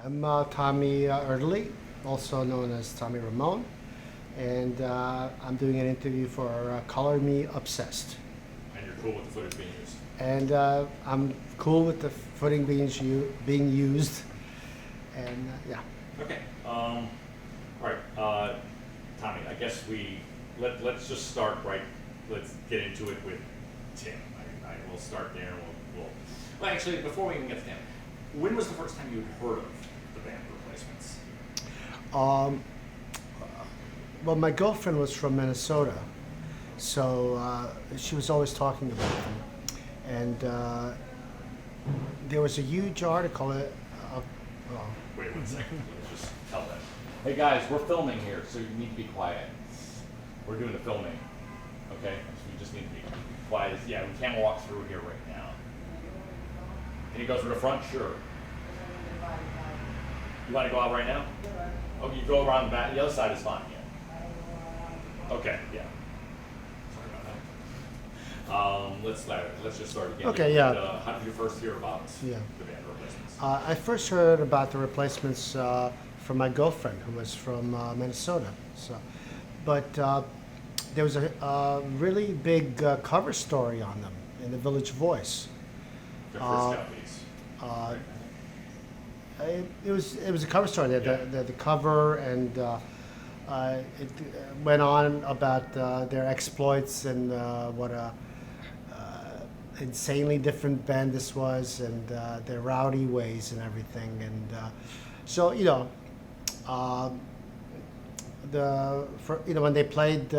I'm Tommy Erdelyi, also known as Tommy Ramone, and I'm doing an interview for Color Me Obsessed. And you're cool with the footage being used? And I'm cool with the footing being used, and yeah. Okay. All right. Tommy, I guess let's just start right. Let's get into it with Tim. I will start there. Well, actually, before we even get to Tim, when was the first time you had heard of the band Replacements? Well, my girlfriend was from Minnesota, so she was always talking about them. And there was a huge article. Wait 1 second. Let's just tell them. Hey guys, we're filming here, so you need to be quiet. We're doing the filming, okay? So you just need to be quiet. Yeah, we can't walk through here right now. Can you go through the front? Sure. You want to go out right now? Okay, you go around the back. The other side is fine. Yeah. Okay. Yeah. Sorry about that. Let's just start again. Okay. Yeah. How did you first hear about the band Replacements? I first heard about the Replacements from my girlfriend, who was from Minnesota. But there was a really big cover story on them in the Village Voice. Their first copies. It was a cover story. The cover, and it went on about their exploits and what a insanely different band this was, and their rowdy ways and everything. And so when they played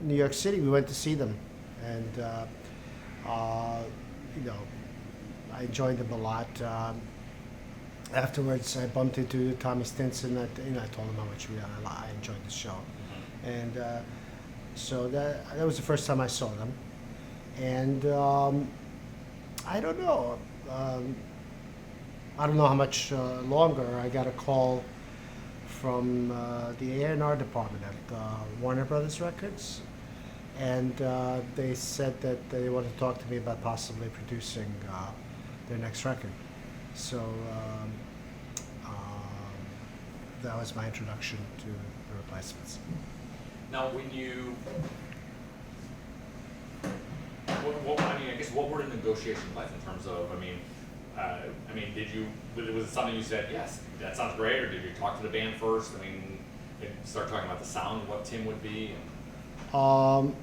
New York City, we went to see them, and I enjoyed them a lot. Afterwards, I bumped into Tommy Stinson. I told him how much I enjoyed the show, and so that was the first time I saw them. And I don't know. I don't know how much longer. I got a call from the A&R department at Warner Brothers Records, and they said that they wanted to talk to me about possibly producing their next record. So that was my introduction to the Replacements. Now, when you, I guess, what were the negotiations like in terms of, was it something you said, yes, that sounds great, or did you talk to the band first? Start talking about the sound, what Tim would be? Well,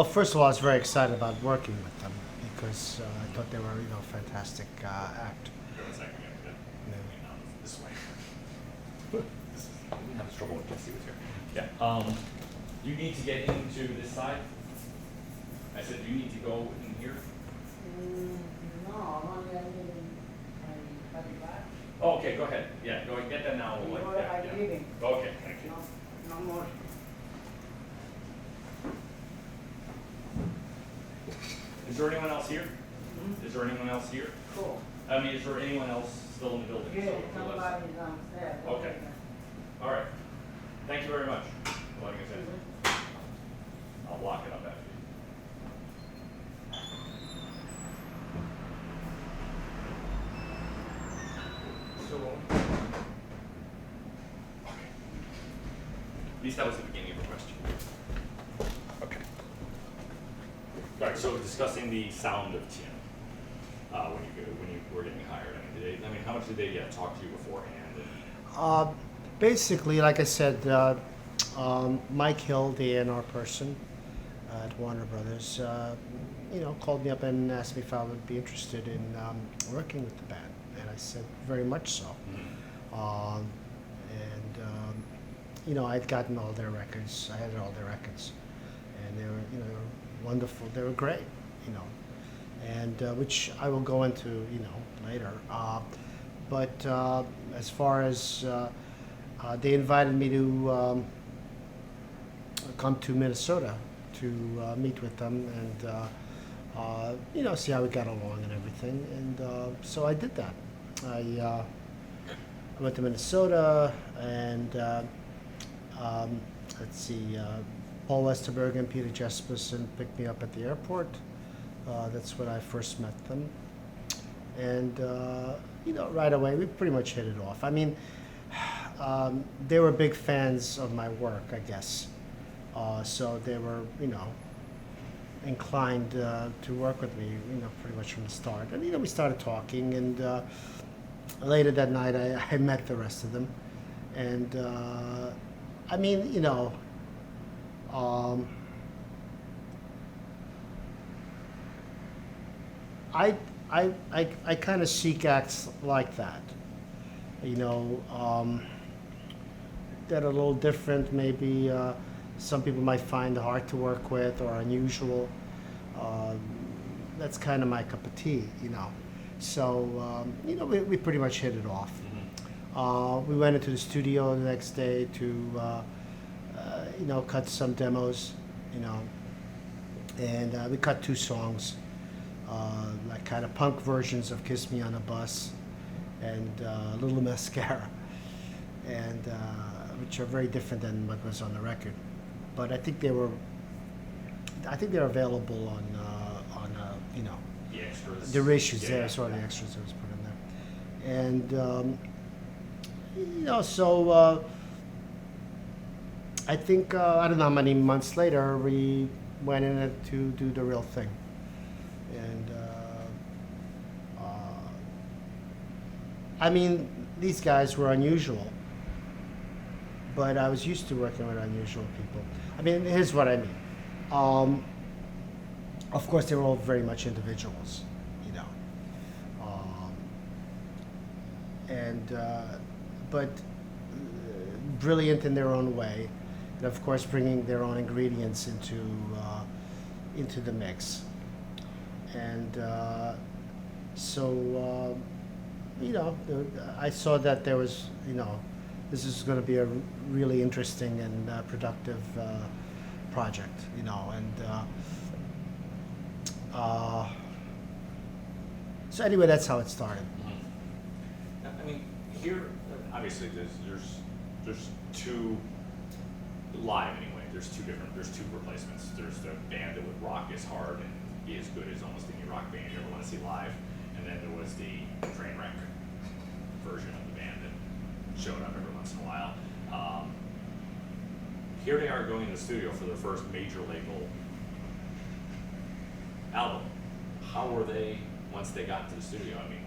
first of all, I was very excited about working with them because I thought they were, a fantastic act. Wait 1 second, this way. I'm having trouble with this. Yeah. You need to get into this side. I said, do you need to go in here? No, I'm only leaving my back. Oh, okay, go ahead. Yeah, go and get that now. I'm Yeah. leaving. Okay, thank you. No more. Is there anyone else here? Is there anyone else here? Cool. Is there anyone else still in the building? Yeah, So, somebody's downstairs. Okay. All right. Thank you very much for letting us in. I'll lock it up after you. So, okay. At least that was the beginning of the question. Okay. All right. So discussing the sound of Tim when you were getting hired. How much did they talk to you beforehand? Basically, like I said, Mike Hill, the A&R person at Warner Brothers, called me up and asked me if I would be interested in working with the band, and I said very much so. I'd gotten all their records. I had all their records, and they were, wonderful. They were great, and which I will go into, later. But as far as they invited me to come to Minnesota to meet with them and see how we got along and everything. And so I did that. I went to Minnesota and Paul Westerberg and Peter Jesperson picked me up at the airport. That's when I first met them. And right away we pretty much hit it off. I mean, they were big fans of my work, I guess. So they were, inclined to work with me, pretty much from the start. And we started talking, and later that night I met the rest of them, and I mean, I kind of seek acts like that, that are a little different. Maybe some people might find hard to work with or unusual. That's kind of my cup of tea, So, we pretty much hit it off. We went into the studio the next day to, cut some demos, and we cut 2 songs, like kind of punk versions of Kiss Me on a Bus and Little Mascara, and which are very different than what was on the record. But I think they're available on The extras. the reissues. Yeah, There, sort of yeah. the extras that was put in there, and so I think I don't know how many months later we went in it to do the real thing, and I mean, these guys were unusual, but I was used to working with unusual people. I mean, here's what I mean. Of course, they were all very much individuals, but brilliant in their own way, and of course, bringing their own ingredients into the mix. And so, I saw that there was, this is going to be a really interesting and productive project, and so anyway, that's how it started. I mean, here, obviously, there's 2 live anyway. There's 2 replacements. There's the band that would rock as hard and be as good as almost any rock band you ever want to see live, and then there was the train wreck version of the band that showed up every once in a while. Here they are going to the studio for their first major label album. How were they once they got to the studio? I mean,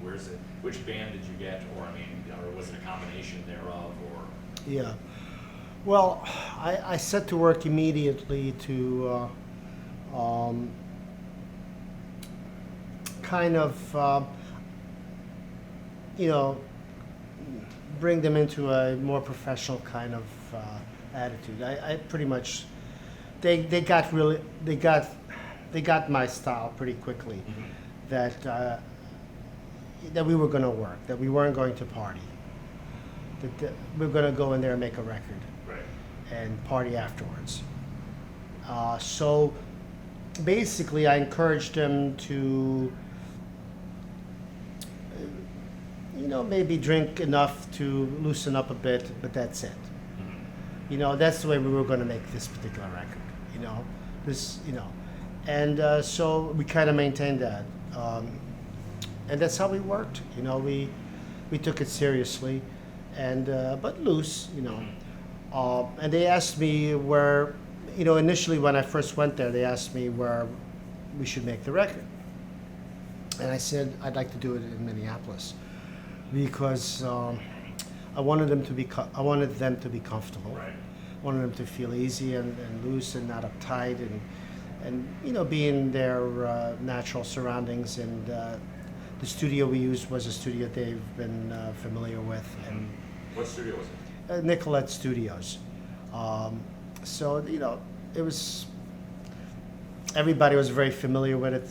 which band did you get, or or was it a combination thereof, or? Yeah. Well, I set to work immediately to kind of, bring them into a more professional kind of attitude. I pretty much, they got my style pretty quickly. Mm-hmm. That we were going to work, that we weren't going to party, that we were going to go in there and make a record. Right. And party afterwards. So basically, I encouraged them to, maybe drink enough to loosen up a bit, but that's it. Mm-hmm. That's the way we were going to make this particular record. And so we kind of maintained that, and that's how we worked. We took it seriously, and but loose. And they asked me where, initially when I first went there, they asked me where we should make the record. And I said, I'd like to do it in Minneapolis because I wanted them to be comfortable. Right. I wanted them to feel easy and loose and not uptight and be in their natural surroundings. And the studio we used was a studio they've been familiar with. And What studio was it? Nicolette Studios. So it was. Everybody was very familiar with it.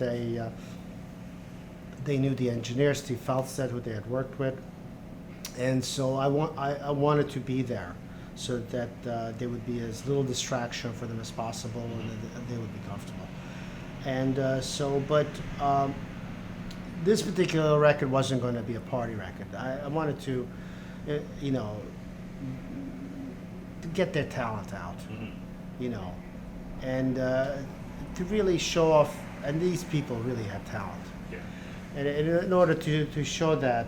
They knew the engineer Steve Falstad, who they had worked with, and so I wanted to be there, so that there would be as little distraction for them as possible, and they would be comfortable. And but this particular record wasn't going to be a party record. I wanted to, to get their talent out, and to really show off. And these people really have talent. Yeah. And in order to show that,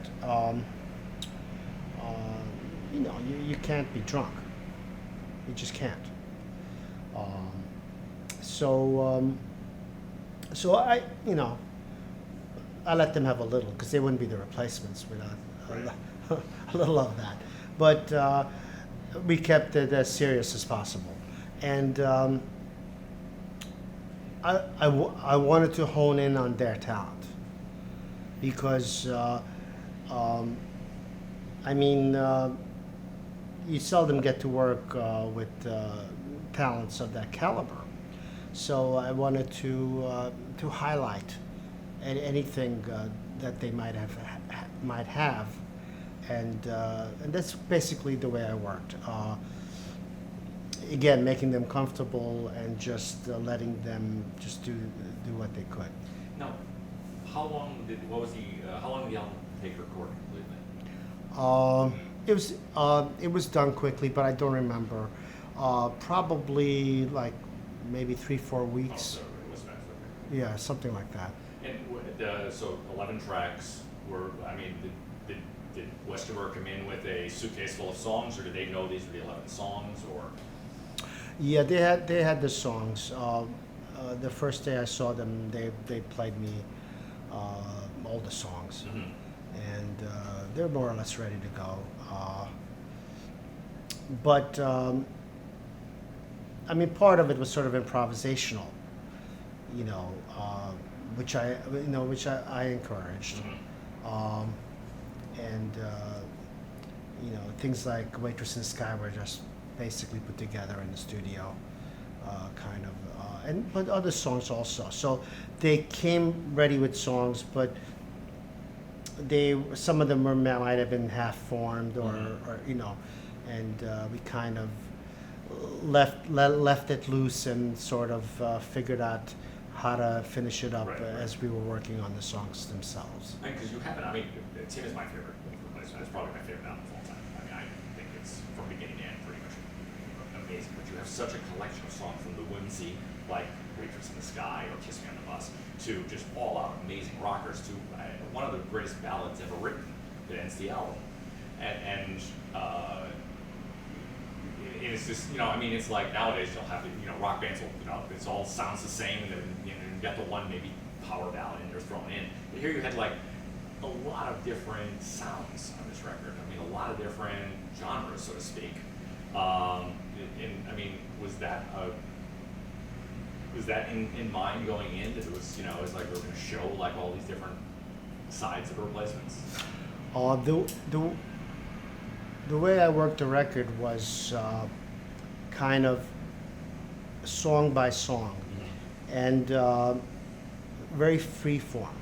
you can't be drunk. You just can't. Um, so I, I let them have a little because they wouldn't be the replacements without a little of that. But we kept it as serious as possible. And I wanted to hone in on their talent because, you seldom get to work with talents of that caliber. So I wanted to highlight anything that they might have, and that's basically the way I worked. Again, making them comfortable and just letting them just do what they could. Now, how long did the album take to record completely? It was done quickly, but I don't remember. Probably like maybe 3-4 weeks. Oh, so it was fast, okay. Yeah, something like that. And so 11 tracks were, did Westerberg come in with a suitcase full of songs, or did they know these were the 11 songs, or? Yeah, they had the songs. The first day I saw them, they played me all the songs, Mm-hmm. and they're more or less ready to go. But part of it was sort of improvisational, which I encouraged. Mm-hmm. And things like Waitress in the Sky were just basically put together in the studio, but other songs also. So they came ready with songs, but some of them might have been half formed, or and we kind of left it loose and sort of figured out how to finish it up Right. as we were working on the songs themselves. Because you haven't, Tim is my favorite replacement. It's probably my favorite album of all time. I think it's from beginning to end pretty much amazing. But you have such a collection of songs, from the whimsy, like Waitress in the Sky or Kiss Me on the Bus, to just all out amazing rockers, to one of the greatest ballads ever written that ends the album. And it's just, it's like nowadays you'll have, rock bands will, it all sounds the same, and then you've got the one maybe power ballad and they're thrown in. But here you had like a lot of different sounds on this record. A lot of different genres, so to speak. Was that in mind going in? That it was, it was like we were going to show like all these different sides of the replacements? The way I worked the record was kind of song by song, and very free form,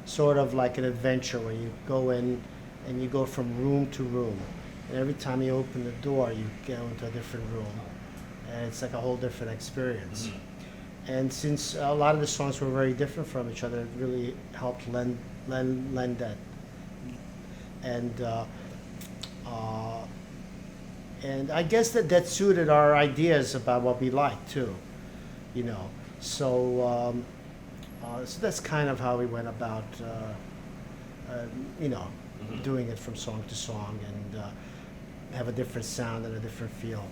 sort of like an adventure where you go in and you go from room to room, and every time you open the door you go into a different room, and it's like a whole different experience. Mm-hmm. And since a lot of the songs were very different from each other, it really helped lend that. And I guess that suited our ideas about what we liked too, So that's kind of how we went about, Mm-hmm. doing it from song to song, and have a different sound and a different feel.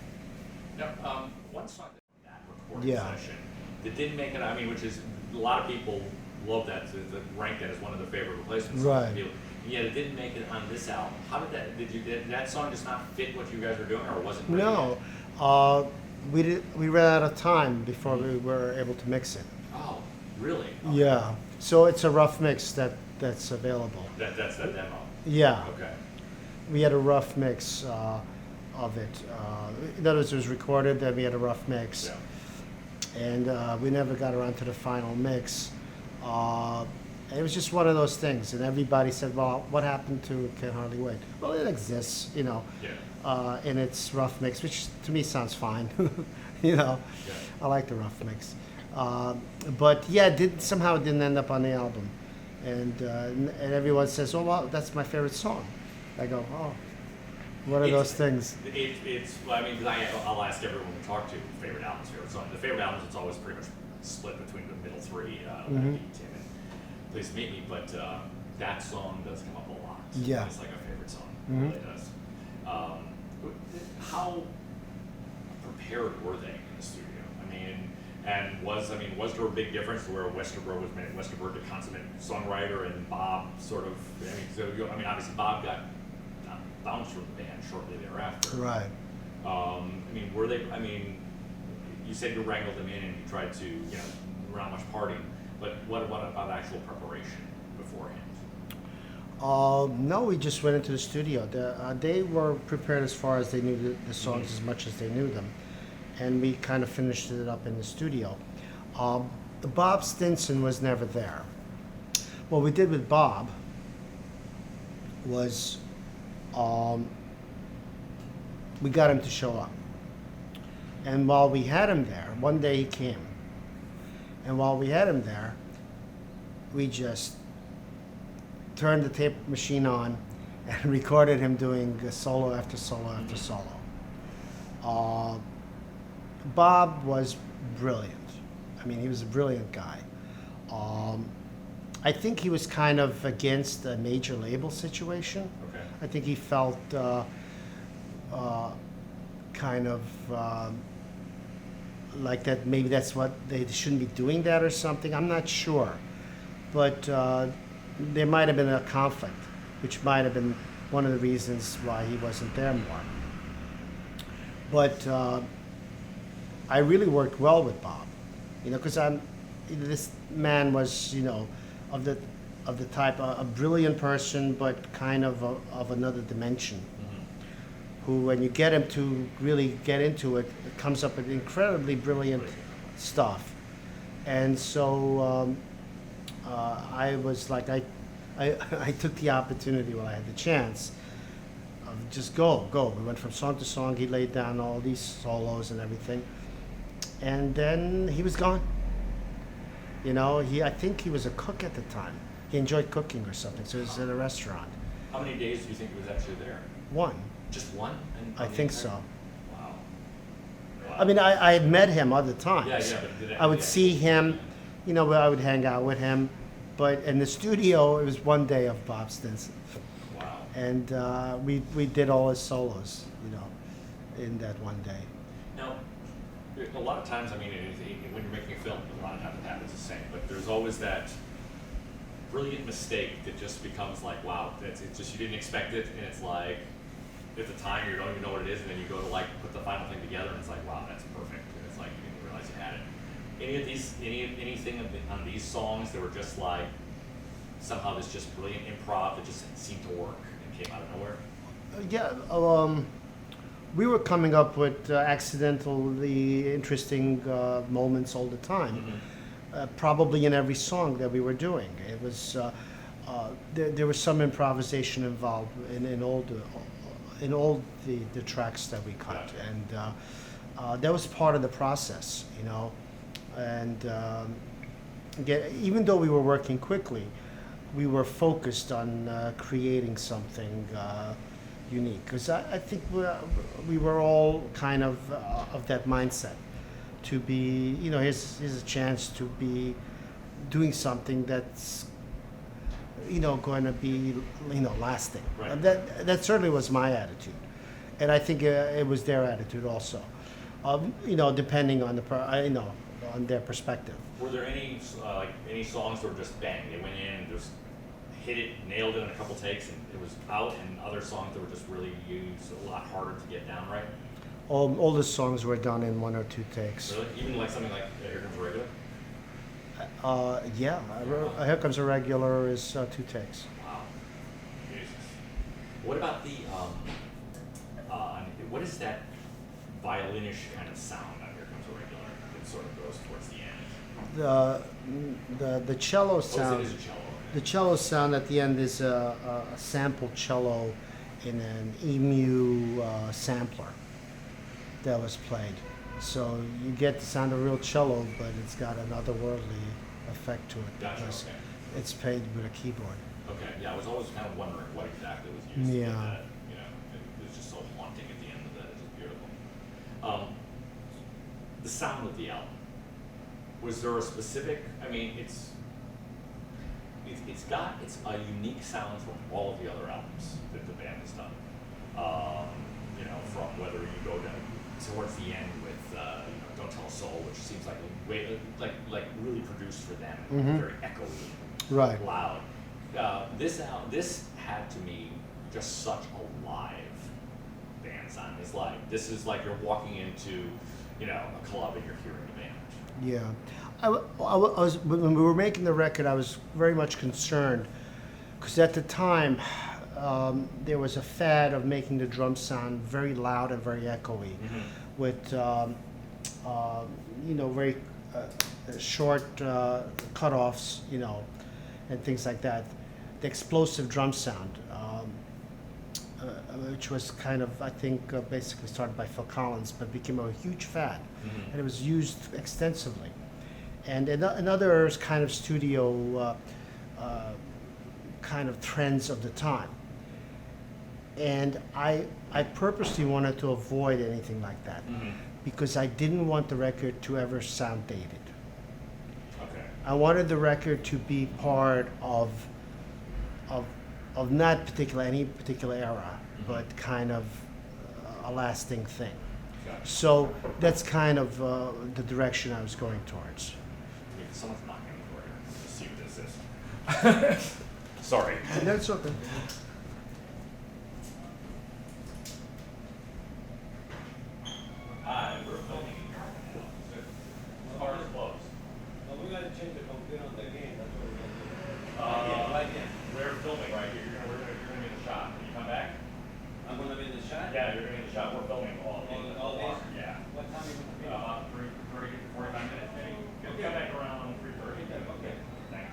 Now, one song that recording Yeah. session that didn't make it, which is, a lot of people love that, to rank that as one of their favorite replacements. Right. Yet it didn't make it on this album. How did that song just not fit what you guys were doing, or was it? No, we ran out of time before we were able to mix it. Oh, really? Okay. Yeah, so it's a rough mix that's available. That's the demo. Yeah, Okay. we had a rough mix of it. In other words, it was recorded, then we had a rough mix, Yeah. and we never got around to the final mix. It was just one of those things, and everybody said, "Well, what happened to Can't Hardly Wait?" Well, it exists, Yeah. in its rough mix, which to me sounds fine. Yeah. I like the rough mix. But yeah, somehow it didn't end up on the album, and everyone says, "Oh, wow, that's my favorite song." I go, "Oh, one of those things." Because I'll ask everyone we talk to favorite albums, favorite song. The favorite albums, it's always pretty much split between the middle three, Mhm. Tim Pleased to Meet Me, but that song does come up a lot. Yeah. It's like a favorite song. Mhm. It really does. How prepared were they in the studio? Was there a big difference where Westerberg, the consummate songwriter, and Bob sort of, obviously Bob got bounced from the band shortly thereafter. Right. You said you wrangled them in and you tried to, not much partying, but what about actual preparation beforehand? No, we just went into the studio. They were prepared as far as they knew the songs as much as they knew them, and we kind of finished it up in the studio. Bob Stinson was never there. What we did with Bob was we got him to show up. And while we had him there, one day he came. And while we had him there, we just turned the tape machine on and recorded him doing solo after solo after solo. Bob was brilliant. He was a brilliant guy. I think he was kind of against a major label situation. Okay. I think he felt like that maybe that's what they shouldn't be doing that or something. I'm not sure. But there might have been a conflict, which might have been one of the reasons why he wasn't there more. But I really worked well with Bob, because this man was, of the type, a brilliant person, but kind of another dimension. Who, when you get him to really get into it, it comes up with incredibly brilliant stuff. And so I was like, I took the opportunity while I had the chance of just go. We went from song to song. He laid down all these solos and everything. And then he was gone. I think he was a cook at the time. He enjoyed cooking or something, so he was at a restaurant. How many days do you think he was actually there? One. Just one? I think so. Wow. I had met him other times. But I would see him, I would hang out with him, but in the studio, it was one day of Bob Stinson. Wow. And we did all his solos, in that one day. Now, a lot of times, when you're making a film, a lot of times it happens the same, but there's always that brilliant mistake that just becomes like, wow, it's just, you didn't expect it, and it's like, at the time you don't even know what it is, and then you go to put the final thing together, and it's like, wow, that's perfect, and it's like you didn't realize you had it. Anything on these songs that were just like somehow this just brilliant improv that just seemed to work and came out of nowhere? We were coming up with accidentally interesting moments all the time. Probably in every song that we were doing. It was there was some improvisation involved in all the tracks that we cut, and that was part of the process, And even though we were working quickly, we were focused on creating something unique. Because I think we were all kind of that mindset. To be, here's a chance to be doing something that's, going to be, lasting. Right. That certainly was my attitude, and I think it was their attitude also. Depending on on their perspective. Were there any songs that were just bang? They went in and just hit it, nailed it in a couple takes, and it was out, and other songs that were just really used a lot harder to get down right? All the songs were done in 1 or 2 takes. Really? Even something like Here Comes a Regular? Yeah, Here Comes a Regular is 2 takes. Wow. Jesus. What about what is that violinish kind of sound on Here Comes a Regular that sort of goes towards the end? The cello sound. It is a cello. The cello sound at the end is a sampled cello in an EMU sampler that was played. So you get the sound of real cello, but it's got an otherworldly effect to it because it's played with a keyboard. Okay, yeah, I was always kind of wondering what exactly was used to get that, it was just so haunting at the end of that. It's just beautiful. The sound of the album. Was there a specific, it's a unique sound from all of the other albums that the band has done. You know, from whether you go towards the end with you know, Don't Tell a Soul, which seems like like really produced for them, very echoey, Right. loud. This had to me just such a live band sound. It's like this is like you're walking into, you know, a club and you're hearing a band. Yeah. I was, when we were making the record, I was very much concerned because at the time there was a fad of making the drum sound very loud and very echoey, with you know, very short cutoffs, you know, and things like that. The explosive drum sound, which was kind of, I think, basically started by Phil Collins, but became a huge fad, and it was used extensively. And another kind of studio kind of trends of the time. And I purposely wanted to avoid anything like that because I didn't want the record to ever sound dated. Okay. I wanted the record to be part of not any particular era, but kind of a lasting thing. Gotcha. So that's kind of the direction I was going towards. Someone's knocking on the door here. Let's see what this is. Sorry. That's okay. Hi, we're filming. The car is closed. No, we gotta change the computer on the game, that's what we're gonna do. Right here. We're filming right here. You're gonna be in the shot. Can you come back? I'm gonna be in the shot? Yeah, you're gonna be in the shot. We're filming all All this? Yeah. What time are you gonna be? About 45 minutes maybe. We'll come back around 3:30. Okay. Thanks.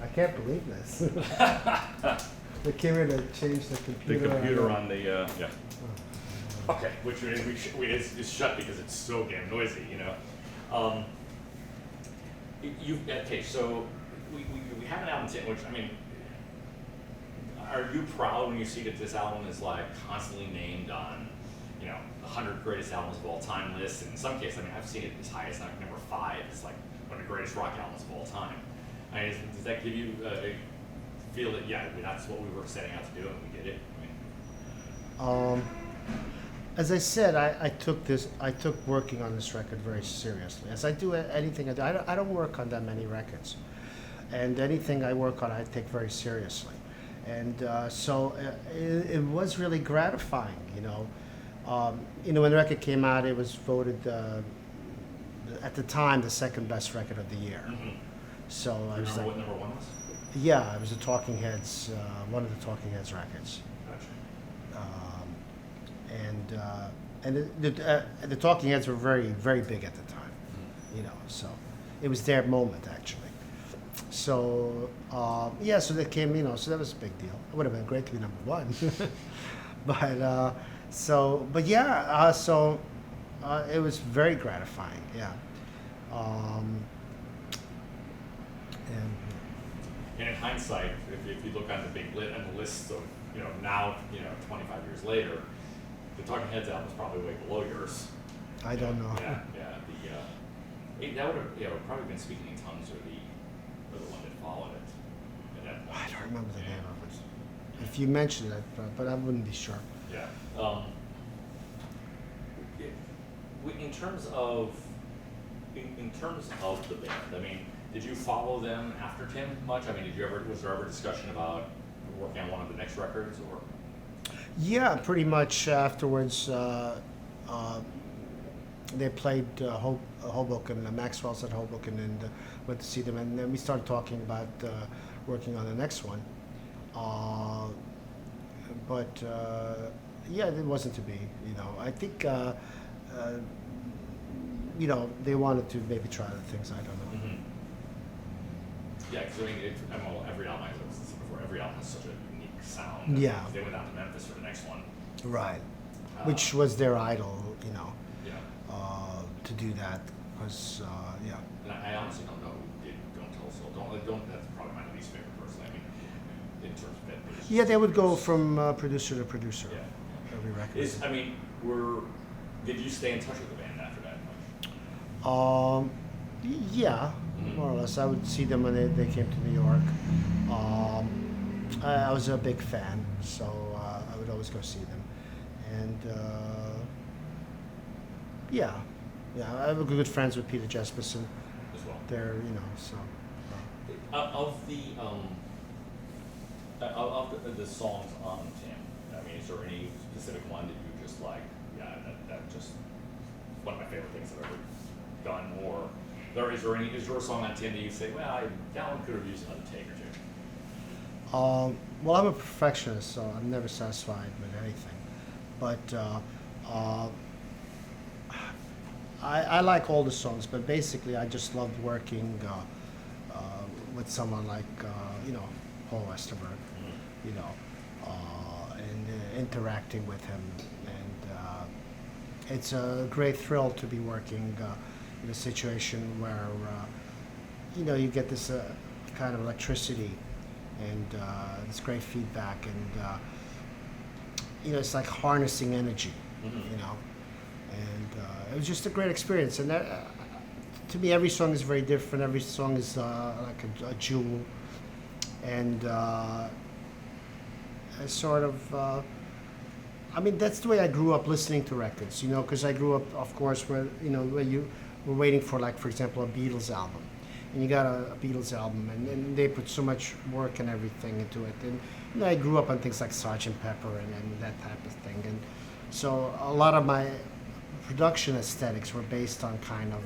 I can't believe this. They came in to change the The computer. computer on the, yeah. Okay, which is shut because it's so damn noisy, you know. Okay, so we have an album, which, I mean, are you proud when you see that this album is like constantly named on, you know, the 100 greatest albums of all time lists? And in some cases, I mean, I've seen it as high as like number 5. It's like one of the greatest rock albums of all time. I mean, does that give you a feel that, yeah, I mean, that's what we were setting out to do and we did it? I mean, As I said, I took working on this record very seriously. As I do anything I do, I don't work on that many records. And anything I work on, I take very seriously. And so it was really gratifying, you know. When the record came out, it was voted, at the time, the second best record of the year. So I was remember like, what number 1 was? yeah, it was the Talking Heads, one of the Talking Heads records. Gotcha. And the Talking Heads were very, very big at the time, you know. So it was their moment actually. So yeah, so they came, you know. So that was a big deal. It would have been great to be number 1, but yeah, it was very gratifying. Yeah. And in hindsight, if you look on the big on the list of, you know, now, you know, 25 years later, the Talking Heads album is probably way below yours. I don't know. Yeah, yeah. That would have, you know, probably been Speaking in Tongues or the one that followed it. At that point. I don't remember the name of it. If you mentioned it, but I wouldn't be sure. Yeah. In terms of the band, I mean, did you follow them after Tim much? I mean, was there ever discussion about working on one of the next records, or? Yeah, pretty much afterwards. They played Hoboken, Maxwell's at Hoboken, and went to see them, and then we started talking about working on the next one. But yeah, it wasn't to be. You know, I think you know, they wanted to maybe try other things. I don't know. Mm-hmm. Yeah, because I mean, well, every album, as I was saying before, every album has such a unique sound. Yeah. They went out to Memphis for the next one. Right. Which was their idol, you know, Yeah. to do that, because yeah. And I honestly don't know who did Don't Tell Soul. Don't. That's probably my least favorite personally. I mean, in terms of it. Yeah, they would go from producer to producer. Yeah. Every record. Did you stay in touch with the band after that much? Yeah, Mhm. more or less. I would see them when they came to New York. Um, I was a big fan, so I would always go see them. And yeah, yeah, I have good friends with Peter Jesperson. as well? They're, you know, so. Of the songs on Tim, I mean, is there any specific one that you just like? Yeah, that just one of my favorite things I've ever done. Or is there a song on Tim that you say, well, that one could have used another take or two? Well, I'm a perfectionist, so I'm never satisfied with anything. But I like all the songs, but basically I just loved working with someone like, you know, Paul Westerberg, you know, and interacting with him. And it's a great thrill to be working in a situation where, you know, you get this kind of electricity and this great feedback. And, you know, it's like harnessing energy, you know. And it was just a great experience. And that, to me, every song is very different. Every song is like a jewel. And it's sort of, I mean, that's the way I grew up listening to records, you know, because I grew up, of course, where, you know, where you were waiting for, like, for example, a Beatles album. And you got a Beatles album, and they put so much work and everything into it. And you know, I grew up on things like Sgt. Pepper and that type of thing. And so a lot of my production aesthetics were based on kind of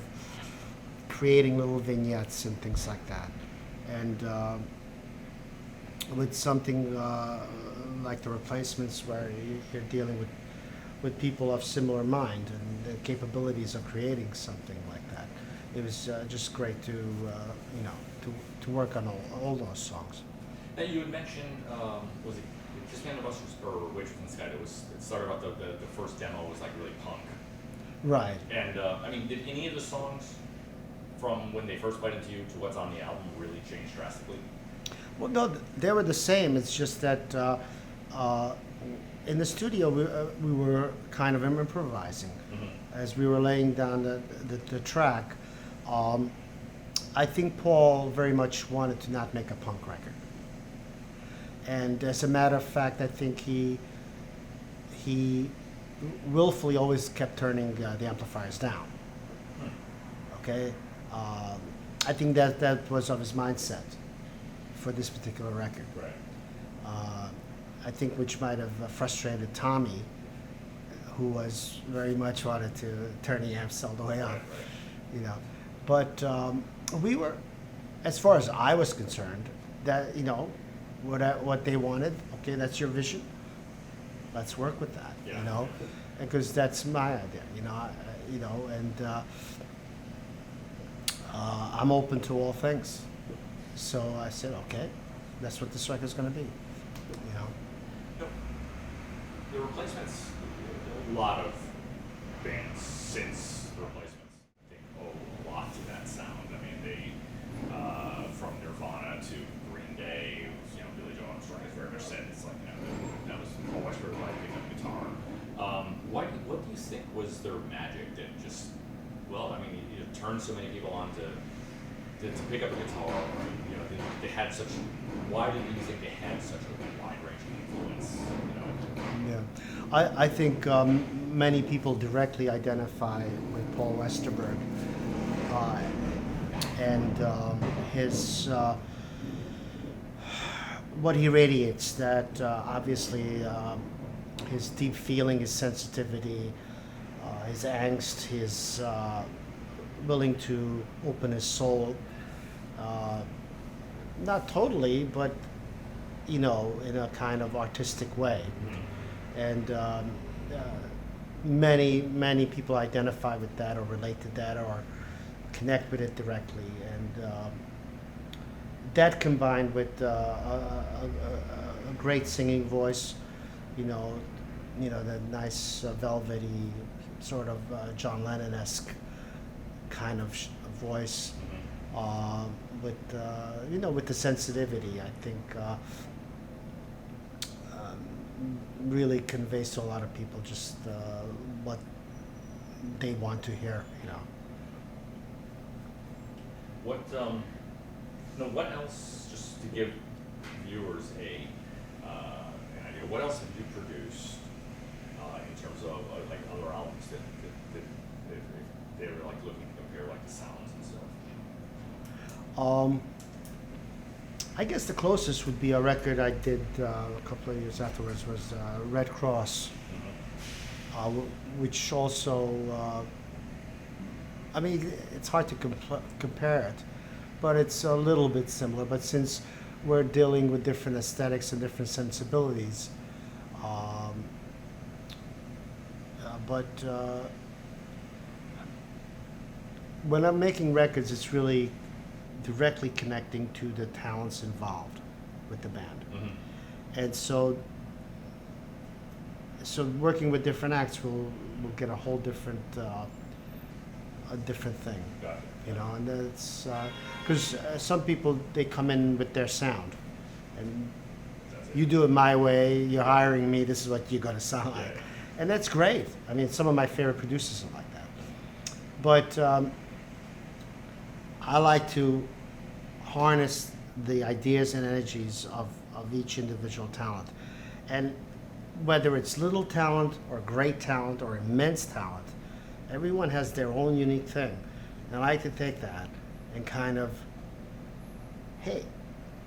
creating little vignettes and things like that. And with something like the Replacements, where you're dealing with people of similar mind and the capabilities of creating something like that, it was just great to you know, to work on all those songs. Now you had mentioned, was it Just Man the Busters or Waitress in the Sky? It started out the first demo was like really punk. Right. And I mean, did any of the songs from when they first played into you to what's on the album really change drastically? Well, no, they were the same. It's just that in the studio we were kind of improvising as we were laying down the track. I think Paul very much wanted to not make a punk record. And as a matter of fact, I think he willfully always kept turning the amplifiers down. Okay, I think that was of his mindset for this particular record. Right. I think which might have frustrated Tommy, who was very much wanted to turn the amps all the way up, Right. you know. But we were, as far as I was concerned, that, you know, what they wanted. Okay, that's your vision. Let's work with that. Yeah. You know, because that's my idea. You know, you know, and I'm open to all things. So I said, okay, that's what this record's going to be. You know. The Replacements, a lot of bands since the Replacements think a lot to that sound. I mean, they, from Nirvana to Green Day, you know, Billy Joe Armstrong has very much said it's like, you know, that was Paul Westerberg picking up guitar. What do you think was their magic that just, well, I mean, it turned so many people on to pick up a guitar? You know, they had such, why do you think they had such a wide-ranging influence? You know? Yeah, I think many people directly identify with Paul Westerberg and his what he radiates. That obviously his deep feeling, his sensitivity, his angst, his willing to open his soul. Not totally, but you know, in a kind of artistic way. And many people identify with that or relate to that or connect with it directly. And that combined with a great singing voice, you know, the nice velvety sort of John Lennon-esque kind of voice, with you know, with the sensitivity, I think really conveys to a lot of people just what they want to hear, you know. what else, just to give viewers an idea, what else have you produced in terms of like other albums that if they were like looking to compare like the sounds and stuff? I guess the closest would be a record I did a couple of years afterwards was Red Cross, which also, I mean, it's hard to compare it, but it's a little bit similar. But since we're dealing with different aesthetics and different sensibilities, when I'm making records, it's really directly connecting to the talents involved with the band. And so working with different acts will get a whole different thing, Got it. you know. And that's because some people, they come in with their sound, and That's it. you do it my way, you're hiring me, this is what you're going to sound Yeah, like. yeah. And that's great. I mean, some of my favorite producers are like that. But I like to harness the ideas and energies of each individual talent. And whether it's little talent or great talent or immense talent, everyone has their own unique thing. And I like to take that and kind of, hey,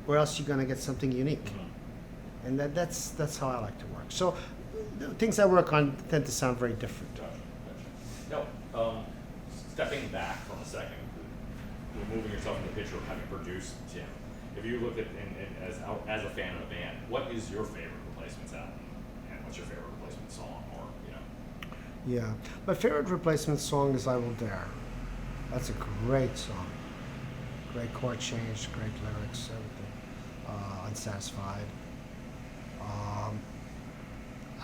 where else are you going to get something unique? And that's how I like to work. So the things I work on tend to sound very different. Gotcha. Now, stepping back from a second, removing yourself from the picture of having produced Tim, if you look at as a fan of the band, what is your favorite Replacements album, and what's your favorite Replacement song, or you know? Yeah, my favorite Replacement song is "I Will Dare." That's a great song. Great chord change, great lyrics, everything. Unsatisfied.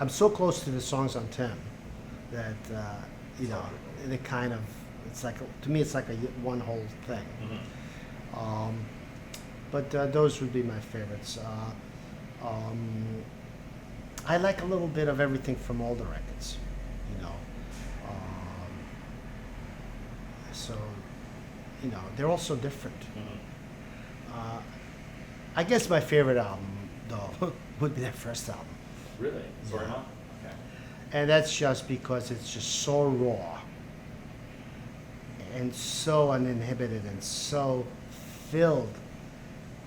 I'm so close to the songs on Tim that you know, it kind of, it's like to me it's like one whole thing. But those would be my favorites. I like a little bit of everything from all the records, you know. So, you know, they're all so different. I guess my favorite album, though, would be their first album. Really? Sorry, Yeah. Mom? Okay. And that's just because it's just so raw and so uninhibited and so filled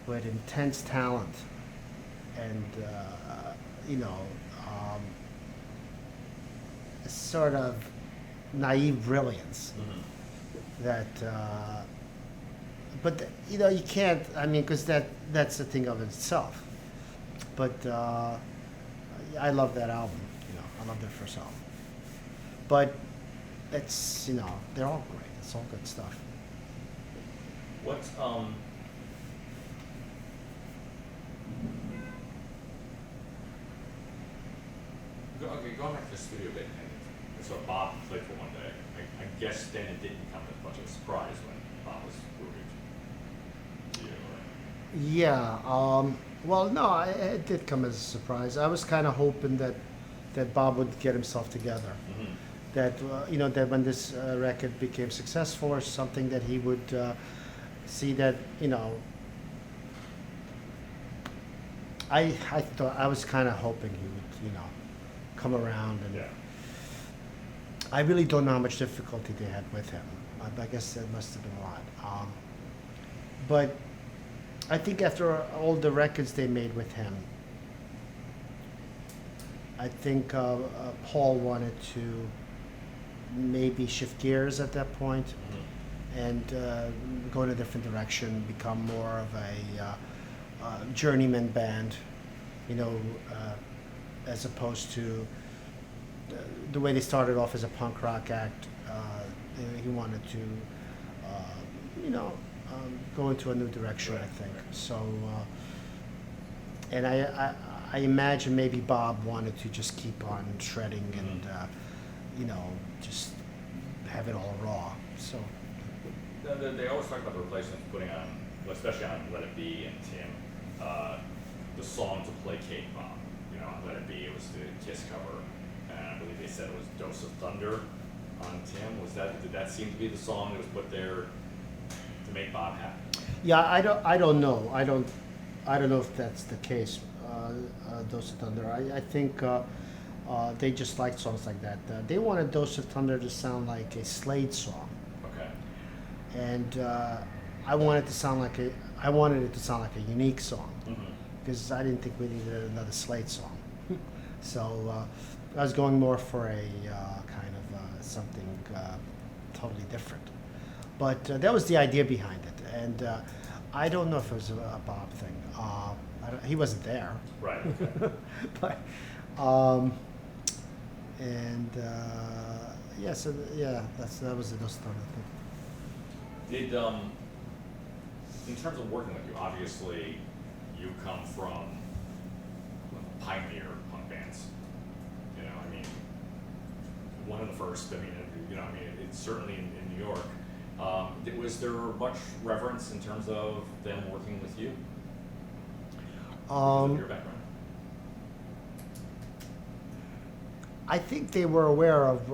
with intense talent and, you know, a sort of naive brilliance that, but, you know, you can't, I mean, because that's the thing of itself. But I love that album, you know, I love their first album. But it's, you know, they're all great. It's all good stuff. What's going back to the studio bit, and so Bob played for one day. I guess then it didn't come as much of a surprise when Bob was moving to you, right? Yeah. Well, no, it did come as a surprise. I was kind of hoping that Bob would get himself together. That you know, that when this record became successful or something, that he would see that, you know. I thought, I was kind of hoping he would, you know, come around, and Yeah. I really don't know how much difficulty they had with him. I guess there must have been a lot. But I think after all the records they made with him, I think Paul wanted to maybe shift gears at that point and go in a different direction, become more of a journeyman band, you know, as opposed to the way they started off as a punk rock act. He wanted to, you know, go into a new direction, I think. So, and I imagine maybe Bob wanted to just keep on shredding and, you know, just have it all raw. So. They always talk about the Replacements putting on, especially on Let It Be and Tim, the song to placate Bob. You know, on Let It Be, it was the Kiss cover, and I believe they said it was Dose of Thunder on Tim. Did that seem to be the song that was put there to to make Bob happy. Yeah, I don't know. I don't know if that's the case. Dose of Thunder. I think they just liked songs like that. They wanted Dose of Thunder to sound like a Slade song, Okay. and I wanted I wanted it to sound like a unique song Mm-hmm. because I didn't think we needed another Slade song. So I was going more for a kind of something totally different. But that was the idea behind it, and I don't know if it was a Bob thing. He wasn't there, Right. Okay. but and yeah, so that was the Dose of Thunder thing. Did in terms of working with you, obviously you come from pioneer punk bands. You know, I mean, one of the first. I mean, you know, I mean, it's certainly in New York. Was there much reverence in terms of them working with you? Because of your background. I think they were aware of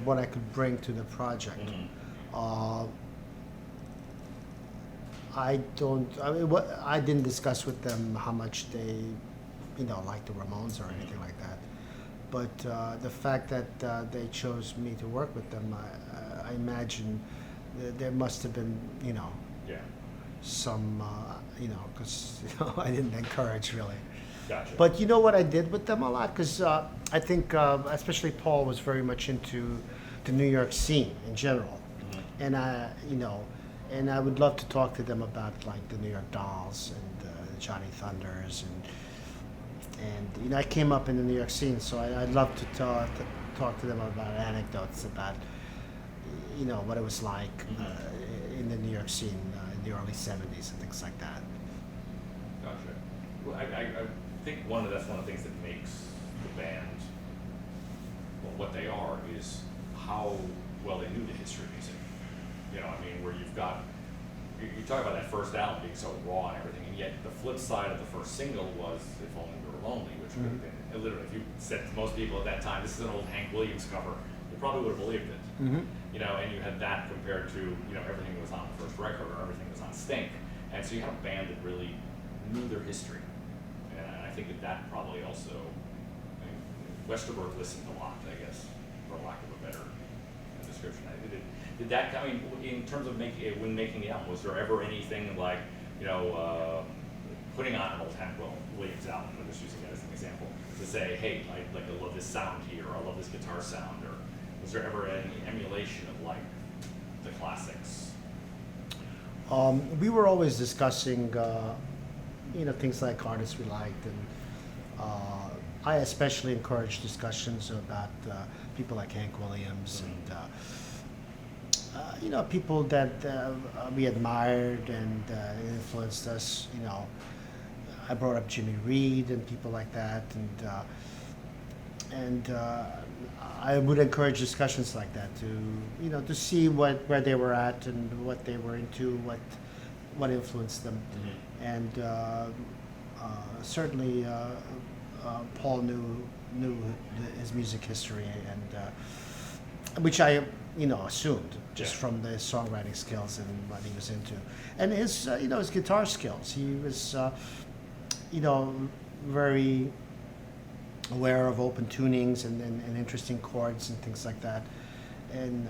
what I could bring to the project. Mm-hmm. I didn't discuss with them how much they, like the Ramones or anything like that. But the fact that they chose me to work with them, I imagine there must have been, Yeah. some, because I didn't encourage really. Gotcha. But you know what I did with them a lot? Because I think especially Paul was very much into the New York scene in general. Mhm. And I would love to talk to them about like the New York Dolls and Johnny Thunders and I came up in the New York scene, so I'd love to talk to them about anecdotes about what it was like in the New York scene in the early '70s and things like that. Gotcha. Well, I think that's one of the things that makes the band, well, what they are is how well they knew the history of music. I mean, where you've got, you talk about that first album being so raw and everything, and yet the flip side of the first single was If Only We Were Lonely, which would have been, literally, if you said to most people at that time, this is an old Hank Williams cover, they probably would have believed it. Mm-hmm. And you had that compared to, everything that was on the first record or everything that was on Stink. And so you had a band that really knew their history. And I think that probably also, Westerberg listened a lot, I guess, for lack of a better description. Did that, in terms of when making the album, was there ever anything like, putting on an old Hank Williams album, I'm just using that as an example, to say, hey, I love this sound here, or I love this guitar sound, or was there ever any emulation of like the classics? We were always discussing, things like artists we liked, and I especially encouraged discussions about people like Hank Williams and people that we admired and influenced us. I brought up Jimmy Reed and people like that, and I would encourage discussions like that to see where they were at and what they were into, what influenced them, and certainly Paul knew his music history, and which I assumed just from the songwriting skills and what he was into, and his his guitar skills. He was very aware of open tunings and interesting chords and things like that. And,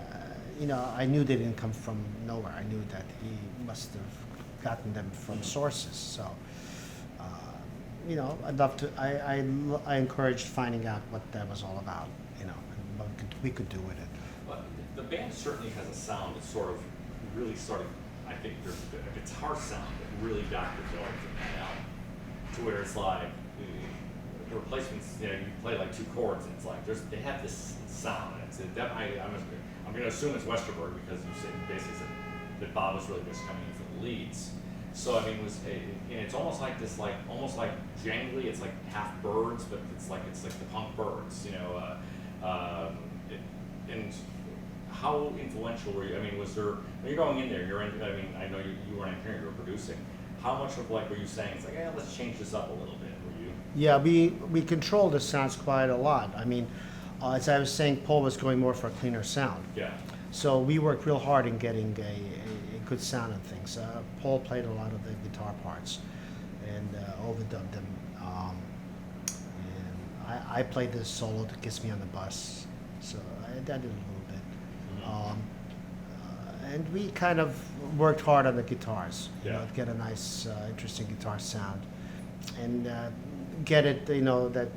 I knew they didn't come from nowhere. I knew that he must have gotten them from sources. So, I'd love to, I encouraged finding out what that was all about, and what we could do with it. Well, the band certainly has a sound that really I think there's a guitar sound that really got the joy from that album. To where it's like, the replacements, you play like two chords, and it's like they have this sound. And I'm going to assume it's Westerberg because you said basically that Bob was really just coming in for the leads. So I mean, it's almost like this, almost like jangly. It's like half birds, but it's like the punk birds, and how influential were you? I mean, was there, when you're going in there, I know you weren't engineering, you were producing. How much of were you saying, it's like, let's change this up a little bit, were you? Yeah, we controlled the sounds quite a lot. I mean, as I was saying, Paul was going more for a cleaner sound. Yeah. So we worked real hard in getting a good sound and things. Paul played a lot of the guitar parts and overdubbed them. And I played the solo to Kiss Me on the Bus, so I did a little bit. And we kind of worked hard on the guitars, you know, Yeah. to get a nice, interesting guitar sound, and get it, you know, that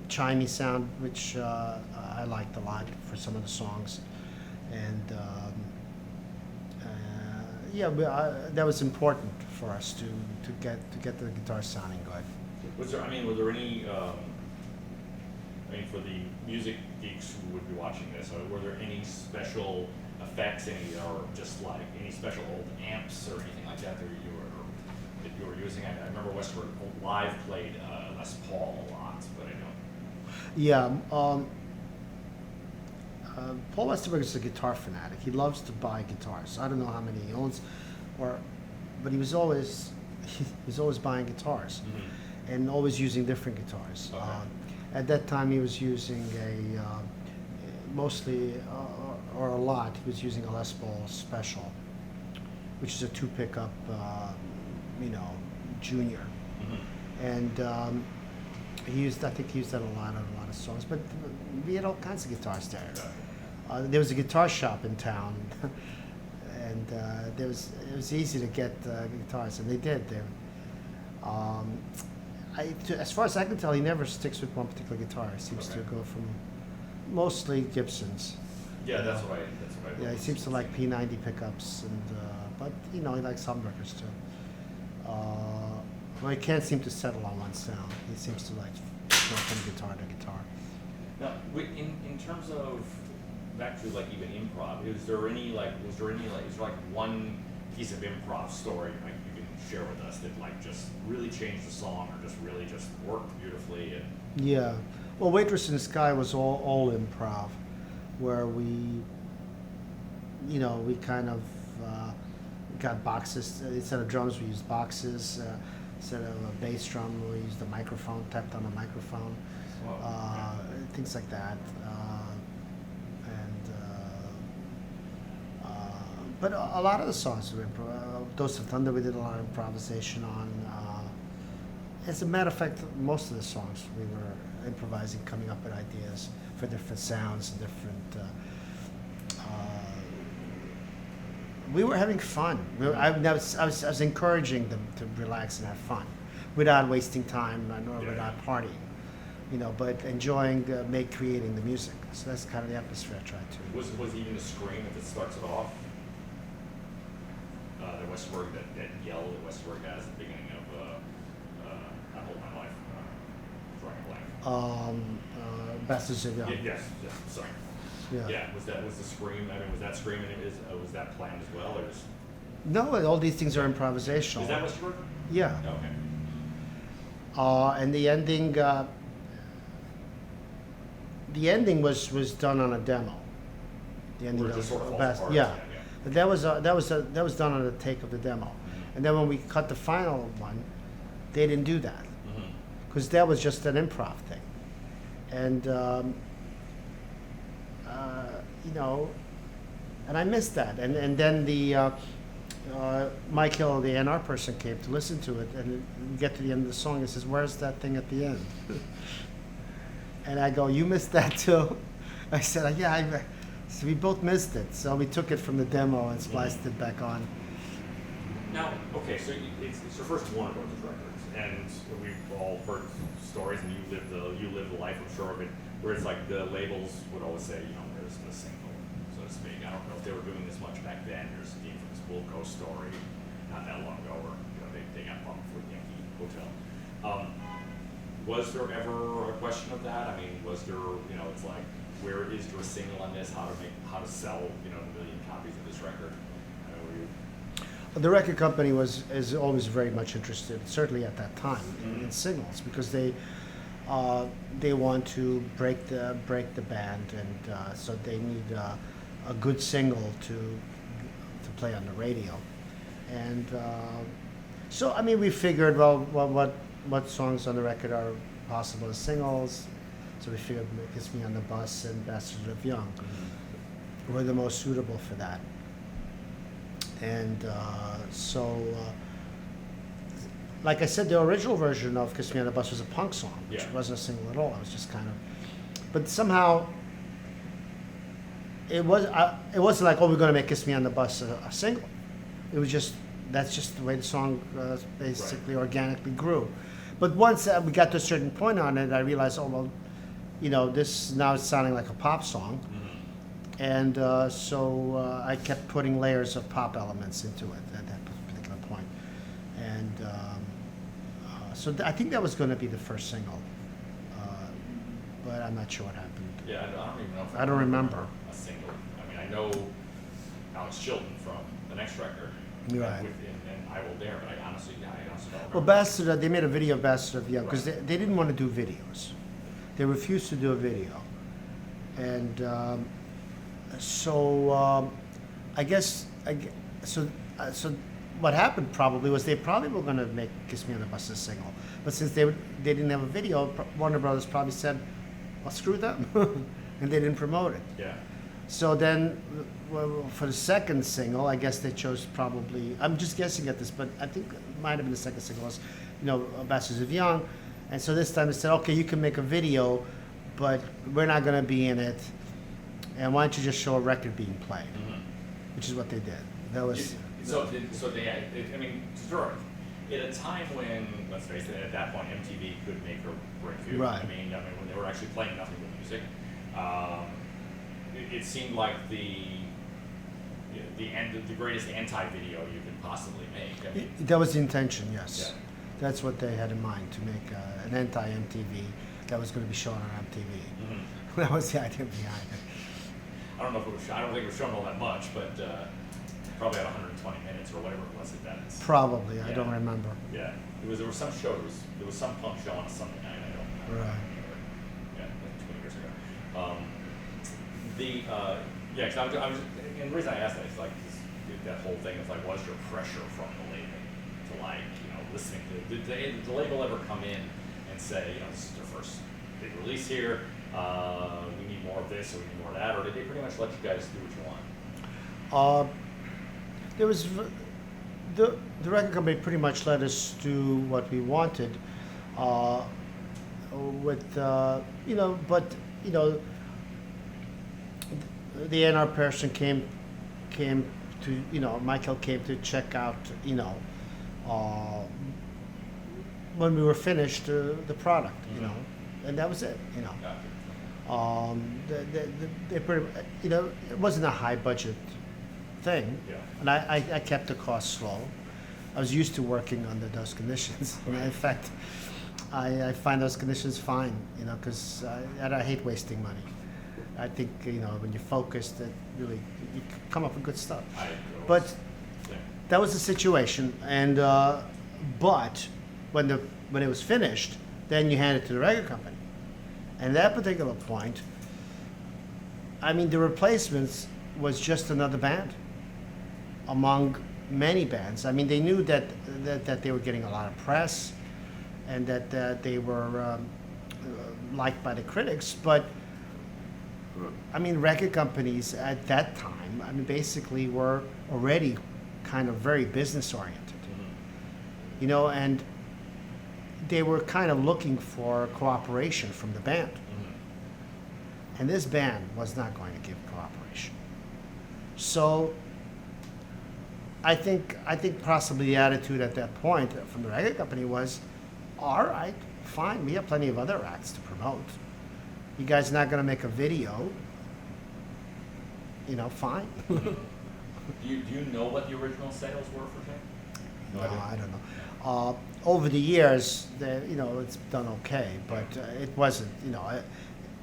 chimey sound, which I liked a lot for some of the songs, and yeah, that was important for us to get the guitar sounding good. Was there? I mean, were there any? I mean, for the music geeks who would be watching this, were there any special effects, or just like any special old amps or anything like that that you were using? I remember Westward Live played Les Paul a lot, but I don't. Yeah, Paul Westerberg is a guitar fanatic. He loves to buy guitars. I don't know how many he owns, but he was always buying guitars, and always using different guitars. Okay. At that time, he was using mostly or a lot. He was using a Les Paul Special, which is a 2 pickup, you know, Junior, and I think he used that a lot on a lot of songs. But we had all kinds of guitars there. There was a guitar shop in town, and it was easy to get guitars, and they did. As far as I can tell, he never sticks with one particular guitar. He seems to go from mostly Gibsons. Yeah, that's what I. Yeah, he seems to like P90 pickups, and but you know, he likes humbuckers too. Well, he can't seem to settle on one sound. He seems to like go from guitar to guitar. Now, in terms of back to like even improv, is there one piece of improv story like you can share with us that like just really changed the song or just really just worked beautifully? And Yeah, well, Waitress in the Sky was all improv, where we, you know, we kind of got boxes. Instead of drums, we used boxes. Instead of a bass drum, we used a microphone, tapped on a microphone, things like that. But a lot of the songs were improv. Dose of Thunder, we did a lot of improvisation on. As a matter of fact, most of the songs we were improvising, coming up with ideas for different sounds and different. We were having fun. I was encouraging them to relax and have fun, without wasting time nor without partying, you know, but enjoying, creating the music. So that's kind of the atmosphere I tried to. was even the scream that starts it off? The Westward that yell that Westward has at the beginning of I Hold My Life. Drawing a blank. Bastards of Young. Yes, sorry. Yeah, was the scream? I mean, was that scream and was that planned as well, or is? No, all these things are improvisational. Is that Westward? Yeah. Okay. And the ending was done on a demo. The ending Where it just sort of falls apart. yeah. But that was done on a take of the demo, and then when we cut the final one, they didn't do that because that was just an improv thing, and you know, and I missed that, and then the Mike Hill, the A&R person, came to listen to it, and we get to the end of the song and says, "Where's that thing at the end?" And I go, "You missed that too?" I said, "Yeah." So we both missed it, so we took it from the demo and spliced it back on. Now, okay, so it's your first Warner Brothers records, and we've all heard stories, and you lived the life, I'm sure of it, where it's like the labels would always say, you know, where's the single, so to speak. I don't know if they were doing this much back then. There's the infamous Bull Coast story, not that long ago, where you know they got bumped with Yankee Hotel. Was there ever a question of that? I mean, was there, you know, it's like, where is your single on this? How to sell, you know, 1 million copies of this record? The record company is always very much interested, certainly at that time, in singles, because they want to break the band, and so they need a good single to play on the radio, and so I mean we figured, well what songs on the record are possible as singles. So we figured Kiss Me on the Bus and Bastards of Young were the most suitable for that. And like I said, the original version of Kiss Me on the Bus was a punk song, which Yeah. wasn't a single at all. It was just kind of, but somehow it wasn't like, oh, we're going to make Kiss Me on the Bus a single. It was just, that's just the way the song basically organically grew. But once we got to a certain point on it, I realized, oh, well, you know, this now is sounding like a pop song. And so I kept putting layers of pop elements into it at that particular point. And I think that was going to be the first single. But I'm not sure what happened. Yeah, I don't even know if I don't remember. a single. I mean, I know Alex Chilton from the next record. Right. And I Will Dare, but I honestly don't remember. Well, Bastard, they made a video of Bastard of Young because they didn't want to do videos. They refused to do a video. And I guess what happened probably was they probably were going to make Kiss Me on the Bus a single. But since they didn't have a video, Warner Brothers probably said, well, screw them. And they didn't promote it. Yeah. So then, for the second single, I guess they chose probably, I'm just guessing at this, but I think it might have been the second single was, you know, Bastards of Young. And so this time they said, okay, you can make a video, but we're not going to be in it. And why don't you just show a record being played? Which is what they did. That was. I mean, sure. At a time when, let's face it, at that point, MTV could make or break you. Right. I mean, when they were actually playing nothing but music, it seemed like the greatest anti-video you could possibly make. I mean, That was the intention, yes. Yeah. That's what they had in mind, to make an anti-MTV that was going to be shown on MTV. That was the idea behind it. I don't know if it was. I don't think it was shown all that much, but probably had 120 minutes or whatever it was at that. Probably, I Yeah. don't remember. Yeah, there was some show. There was some punk show on a Sunday night. I don't remember. Right. Yeah, like 20 years ago. Because I was, and the reason I asked that is like that whole thing is like, was there pressure from the label to like, you know, listening to? Did the label ever come in and say, you know, this is their first big release here? We need more of this, or we need more of that, or did they pretty much let you guys do what you want? There was the record company pretty much let us do what we wanted, you know, but you know, the A&R person came to, you know, Michael came to check out, you know, when we were finished the product, you know, and that was it, you know. Gotcha. They pretty, you know, it wasn't a high budget thing, Yeah. and I kept the costs low. I was used to working under those conditions. And in fact, I find those conditions fine, you know, because I hate wasting money. I think, you know, when you're focused, that really you come up with good stuff. But that was the situation, and but when it was finished, then you hand it to the record company. And at that particular point, I mean, the Replacements was just another band among many bands. I mean, they knew that they were getting a lot of press, and that they were liked by the critics. But I mean, record companies at that time, I mean, basically were already kind of very business oriented, you know, and they were kind of looking for cooperation from the band. And this band was not going to give cooperation. So I think possibly the attitude at that point from the record company was, all right, fine, we have plenty of other acts to promote. You guys are not going to make a video, you know, fine. Do you know what the original sales were for Tim? No, I don't know. Over the years, you know, it's done okay, but it wasn't, you know,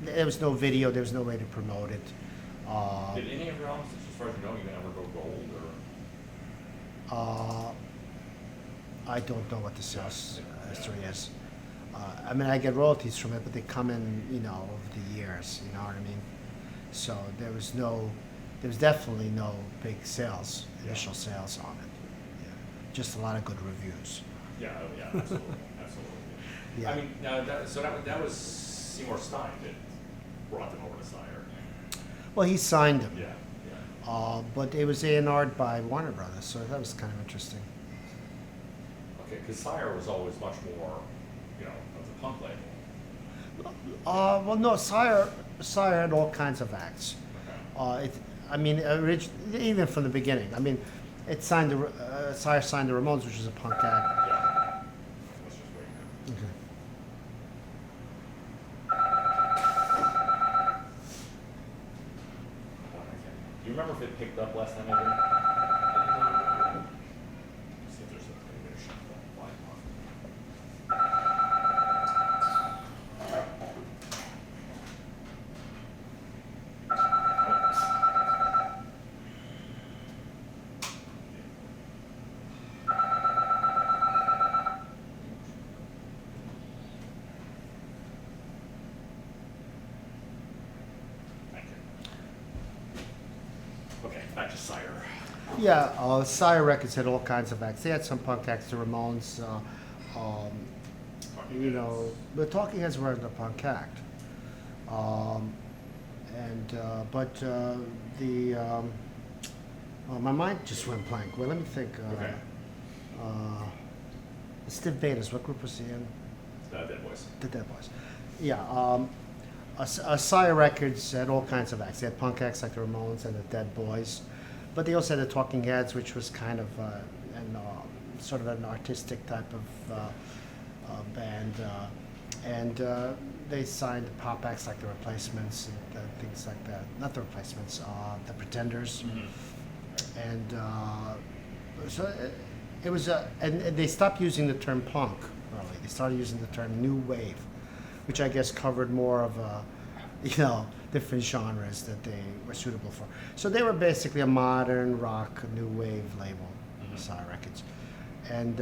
there was no video, there was no way to promote it. Did any of your albums, as far as you know, even ever go gold or? I don't know what the sales history is. I mean, I get royalties from it, but they come in, you know, over the years, you know what I mean? So there was definitely no big sales, initial sales on it. Yeah. Just a lot of good reviews. Yeah, absolutely, absolutely. Yeah. I mean, now that was Seymour Stein that brought them over to Sire. Well, he signed them, Yeah, yeah. but it was A&R'd by Warner Brothers, so that was kind of interesting. Okay, because Sire was always much more, you know, of the punk label. Well, no, Sire had all kinds of acts. Okay. Even from the beginning. I mean, Sire signed the Ramones, which was a punk act. Yeah. Let's just wait here. Okay. Do you remember if it picked up last time I did? See if there's a maybe a shuffle flying off. Thank you. Okay, back to Sire. Yeah, Sire Records had all kinds of acts. They had some punk acts, the Ramones. Talking You know, Heads. the Talking Heads were the punk act. My mind just went blank. Well, let me think. Okay. The Stiff Betas, what group was he in? Dead Boys. The Dead Boys. Yeah. Sire Records had all kinds of acts. They had punk acts like the Ramones and the Dead Boys, but they also had the Talking Heads, which was kind of sort of an artistic type of band, and they signed pop acts like the Replacements and things like that. Not the Replacements, the Pretenders, and so it was. And they stopped using the term punk. Really, they started using the term new wave, which I guess covered more of different genres that they were suitable for. So they were basically a modern rock, new wave label, Sire Records, and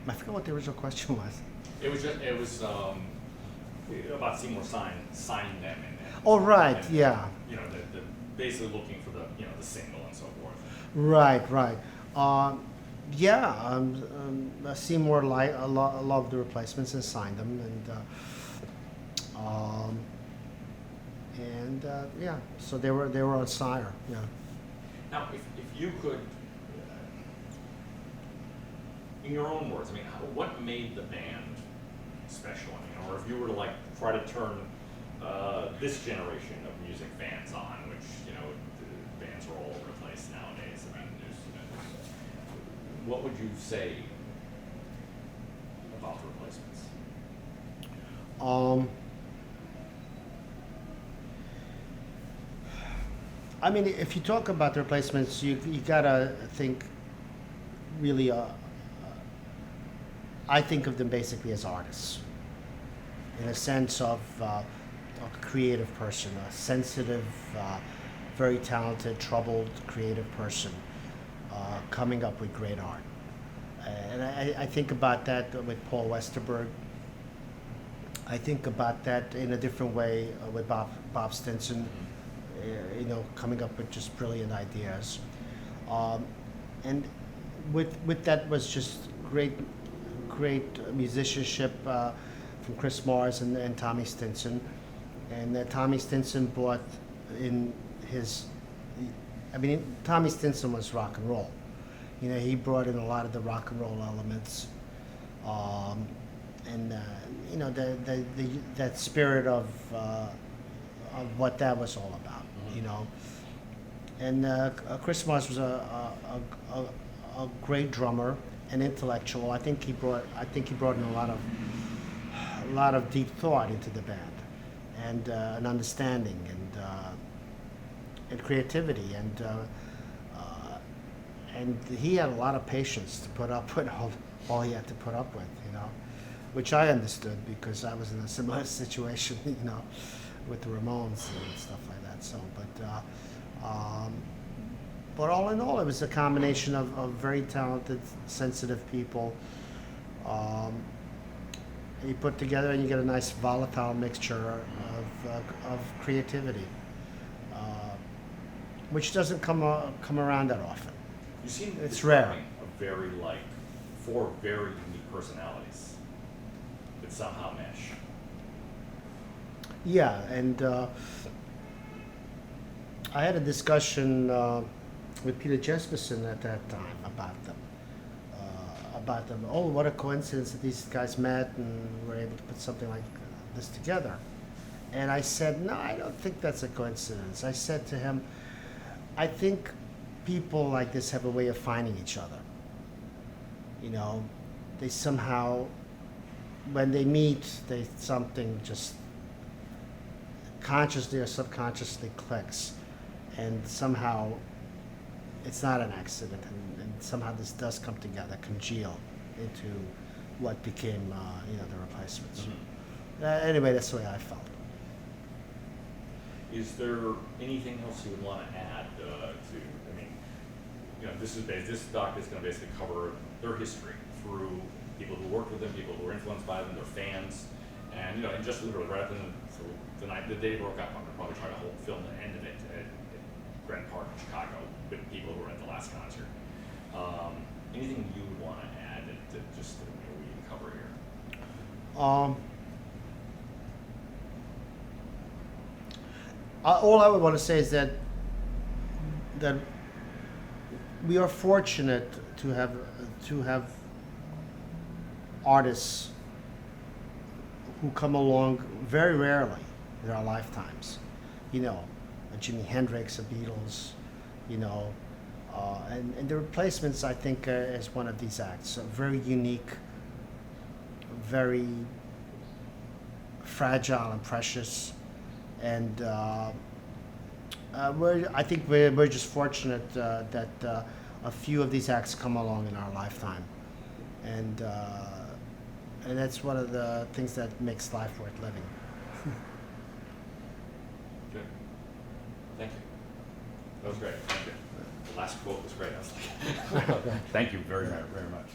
I forgot what the original question was. It was about Seymour signing them and Oh, right, and, yeah. You know, the basically looking for the the single and so forth. Right. Seymour loved the Replacements and signed them, so they were on Sire. Yeah. Now, if you could, in your own words, I mean, what made the band special? I mean, or if you were to like try to turn this generation of music fans on, which the bands are all over the place nowadays. I mean, what would you say about the Replacements? I mean, if you talk about the Replacements, you gotta think really. I think of them basically as artists, in a sense of a creative person, a sensitive, very talented, troubled, creative person, coming up with great art. And I think about that with Paul Westerberg. I think about that in a different way with Bob Stinson. Coming up with just brilliant ideas, and with that was just great musicianship from Chris Mars and Tommy Stinson, and Tommy Stinson brought in Tommy Stinson was rock and roll. He brought in a lot of the rock and roll elements, that spirit of what that was all about. And Chris Mars was a great drummer, an intellectual. I think he brought in a lot of deep thought into the band, and an understanding and creativity, and he had a lot of patience to put up with all he had to put up with, which I understood because I was in a similar situation, with the Ramones and stuff like that. So, but all in all, it was a combination of very talented, sensitive people. You put together and you get a nice volatile mixture of creativity, which doesn't come around that often. You seem It's rare. four very unique personalities. that somehow mesh. Yeah, and I had a discussion with Peter Jesperson at that time about them. Oh, what a coincidence that these guys met and were able to put something like this together. And I said, no, I don't think that's a coincidence. I said to him, I think people like this have a way of finding each other. You know, they somehow, when they meet, something just consciously or subconsciously clicks, and somehow it's not an accident, and somehow this does come together, congeal into what became, the Replacements. Anyway, that's the way I felt. Is there anything else you would want to add to? I mean, this doc is going to basically cover their history through people who worked with them, people who were influenced by them, their fans, and and just literally right up in the night the day they broke up, I'm gonna probably try to film the end of it at Grant Park in Chicago with people who were at the last concert. Anything you would want to add that just we can cover here? All I would want to say is that we are fortunate to have artists who come along very rarely in our lifetimes. Jimi Hendrix, the Beatles, and the Replacements, I think, is one of these acts. Very unique, very fragile and precious. And I think we're just fortunate that a few of these acts come along in our lifetime, and that's one of the things that makes life worth living. Good. Thank you. That was great. Thank you. The last quote was great. I was like, thank you very, very much.